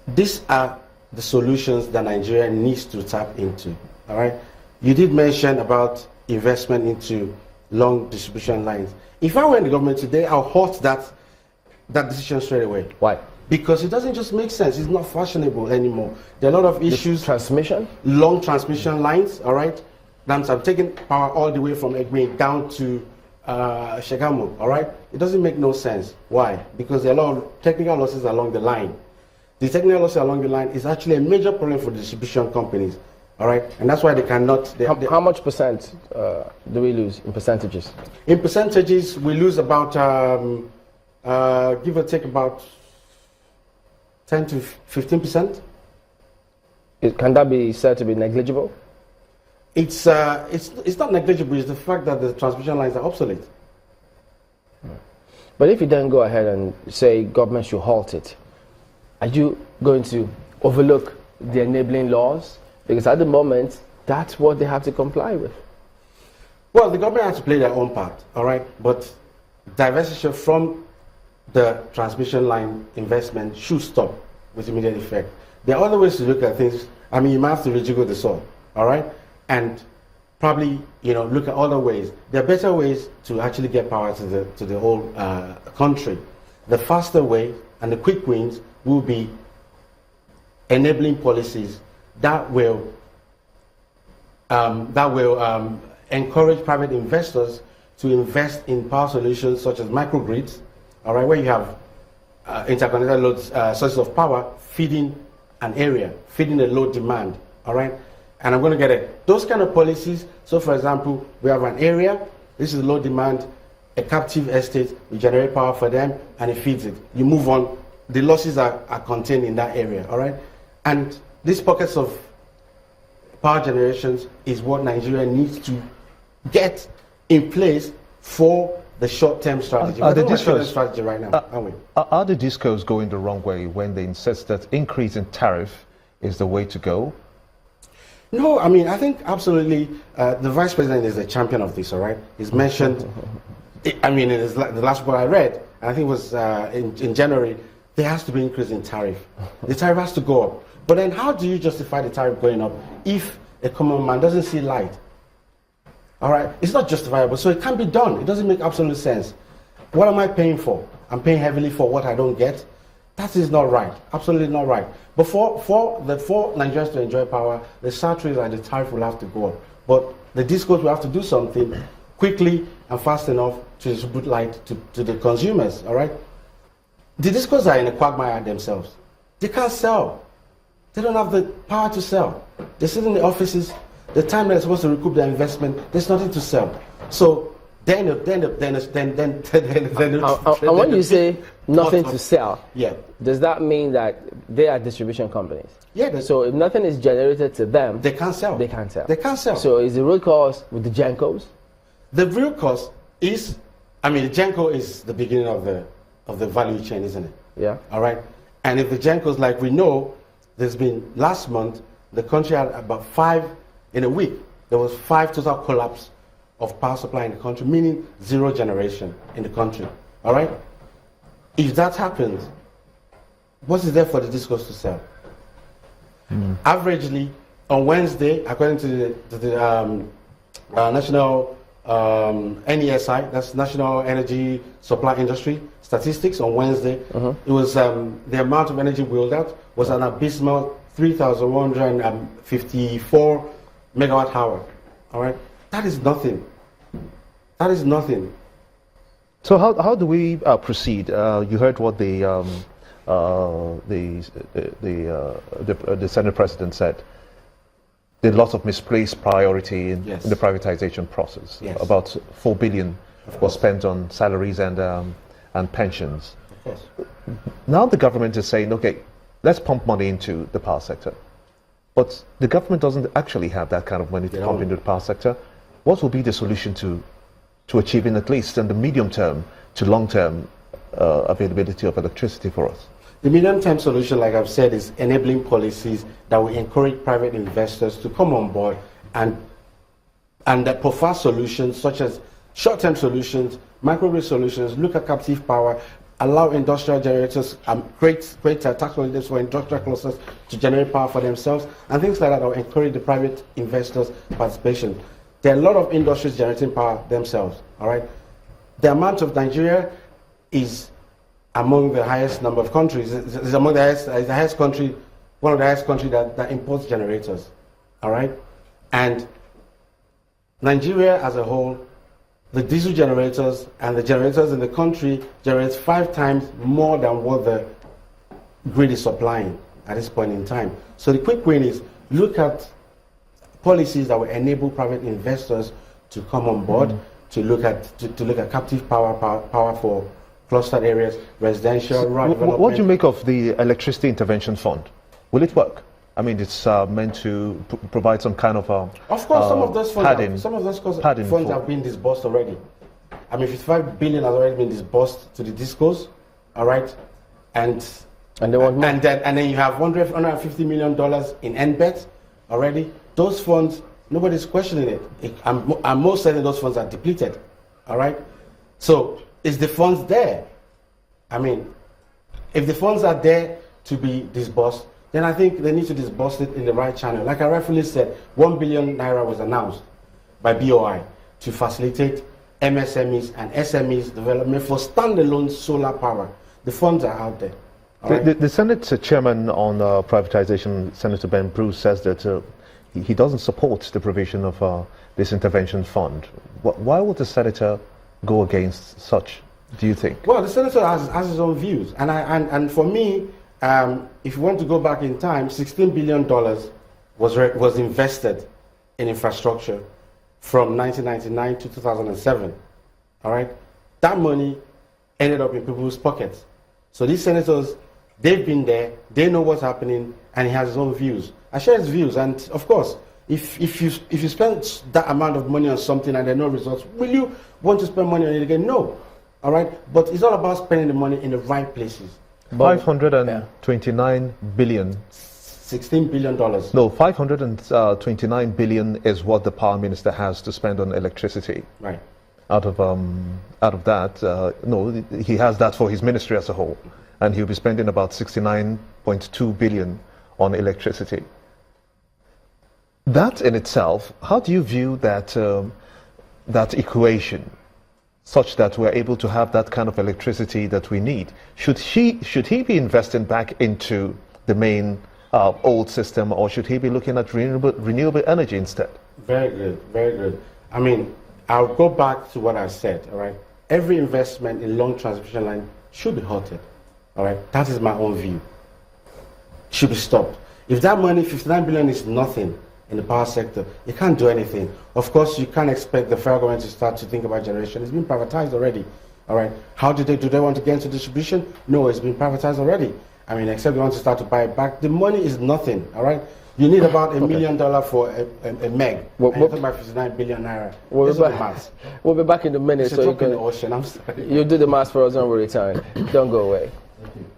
these are the solutions that Nigeria needs to tap into. All right. You did mention about investment into long distribution lines. If I were in the government today, I'll halt that decision straight away. Why? Because it doesn't just make sense. It's not fashionable anymore. There are a lot of issues. Transmission? Long transmission lines, all right? I'm taking power all the way from Egbe down to Shagamu, all right? It doesn't make no sense. Why? Because there are a lot of technical losses along the line. The technical losses along the line is actually a major problem for the distribution companies, all right? And that's why they cannot... How much percent do we lose in percentages? In percentages, we lose about, give or take about 10 to 15%. Can that be said to be negligible? It's not negligible. It's the fact that the transmission lines are obsolete. But if you then go ahead and say government should halt it, are you going to overlook the enabling laws? Because at the moment, that's what they have to comply with. Well, the government has to play their own part, all right? But divestiture from the transmission line investment should stop with immediate effect. There are other ways to look at things. I mean, you might have to rejiggle the saw, all right? And probably, look at other ways. There are better ways to actually get power to the whole country. The faster way and the quick wins will be enabling policies that will encourage private investors to invest in power solutions such as microgrids, all right, where you have interconnected loads, sources of power feeding an area, feeding the load demand, all right? And I'm going to get it. Those kind of policies, so for example, we have an area, this is low demand, a captive estate, we generate power for them, and it feeds it. You move on, the losses are contained in that area, all right? And these pockets of power generations is what Nigeria needs to get in place for the short-term strategy. Are the discos strategy right now, aren't we? Are the discos going the wrong way when they insist that increase in tariff is the way to go? No, I mean, I think absolutely the vice president is a champion of this, all right? He's mentioned, I mean, in the last report I read, I think it was in January, there has to be an increase in tariff. The tariff has to go up. But then how do you justify the tariff going up if a common man doesn't see light? All right, it's not justifiable, so it can't be done. It doesn't make absolute sense. What am I paying for? I'm paying heavily for what I don't get. That is not right, absolutely not right. But for Nigerians to enjoy power, the salaries and the tariff will have to go up. But the discos will have to do something quickly and fast enough to distribute light to the consumers, all right? The discos are in a quagmire themselves. They can't sell. They don't have the power to sell. They sit in the offices. The time they're supposed to recoup their investment, there's nothing to sell. So then and when you say nothing to sell, yeah, does that mean that they are distribution companies? Yeah. So if nothing is generated to them, they can't sell. They can't sell. They can't sell. So is the root cause with the Gencos? The real cause is, I mean, the Genco is the beginning of the value chain, isn't it? Yeah. All right. And if the Gencos, like we know, there's been last month, the country had about 5 in a week. There was 5 total collapse of power supply in the country, meaning 0 generation in the country. All right. If that happens, what is there for the discos to sell? Averagely, on Wednesday, according to the national NESI, that's National Energy Supply Industry statistics, on Wednesday, it was the amount of energy wheeled out was an abysmal 3,154 megawatt hour. All right, that is nothing. That is nothing. So how do we proceed? You heard what the Senate President said. There's lots of misplaced priority in the privatization process. Yes. About 4 billion was spent on salaries and pensions. Of course. Now the government is saying, okay, let's pump money into the power sector. But the government doesn't actually have that kind of money to pump into the power sector. What will be the solution to achieving, at least in the medium term to long term, availability of electricity for us? The medium-term solution, like I've said, is enabling policies that will encourage private investors to come on board and that provide solutions such as short-term solutions, microgrid solutions, look at captive power, allow industrial generators, create tax holidays for industrial clusters to generate power for themselves, and things like that will encourage the private investors' participation. There are a lot of industries generating power themselves, all right? The amount of Nigeria is among the highest number of countries. It's among the highest country, one of the highest countries that imports generators, all right? And Nigeria as a whole, the diesel generators and the generators in the country generates 5 times more than what the grid is supplying at this point in time. So the quick win is look at policies that will enable private investors to come on board, to look at captive power for clustered areas, residential, rural development. What do you make of the electricity intervention fund? Will it work? I mean, it's meant to provide some kind of Of course, some of those funds have been disbursed already. I mean, 55 billion has already been disbursed to the discos, all right, and they want more. And then you have $150 million in NBET already. Those funds, nobody's questioning it. I'm most certain those funds are depleted, all right. So is the funds there? I mean, if the funds are there to be disbursed, then I think they need to disburse it in the right channel. Like I rightfully said, 1 billion naira was announced by BOI to facilitate MSMEs and SMEs development for standalone solar power. The funds are out there. The Senate chairman on privatization, Senator Ben Bruce, says that he doesn't support the provision of this intervention fund. Why would the senator go against such, do you think? Well, the senator has his own views. And for me, if you want to go back in time, $16 billion was invested in infrastructure from 1999 to 2007. All right, that money ended up in people's pockets. So these senators, they've been there, they know what's happening, and he has his own views. I share his views, and of course, if you spend that amount of money on something and there are no results, will you want to spend money on it again? No. All right, but it's all about spending the money in the right places. 529 billion. $16 billion. No, 529 billion is what the power minister has to spend on electricity. Right. Out of that, no, he has that for his ministry as a whole, and he'll be spending about 69.2 billion on electricity. That in itself, how do you view that that equation, such that we're able to have that kind of electricity that we need? Should he be investing back into the main old system, or should he be looking at renewable energy instead? Very good, very good. I mean, I'll go back to what I said, all right? Every investment in long transmission line should be halted, all right? That is my own view. Should be stopped. If that money, 59 billion, is nothing in the power sector, you can't do anything. Of course, you can't expect the federal government to start to think about generation. It's been privatized already, all right? How do they want to get into distribution? No, it's been privatized already. I mean, except they want to start to buy it back. The money is nothing, all right? You need about $1 million for a meg. We're talking about 59 billion naira. We'll be back in a minute. It's a drop in the ocean. I'm sorry. You do the math for us when we return. Don't go away.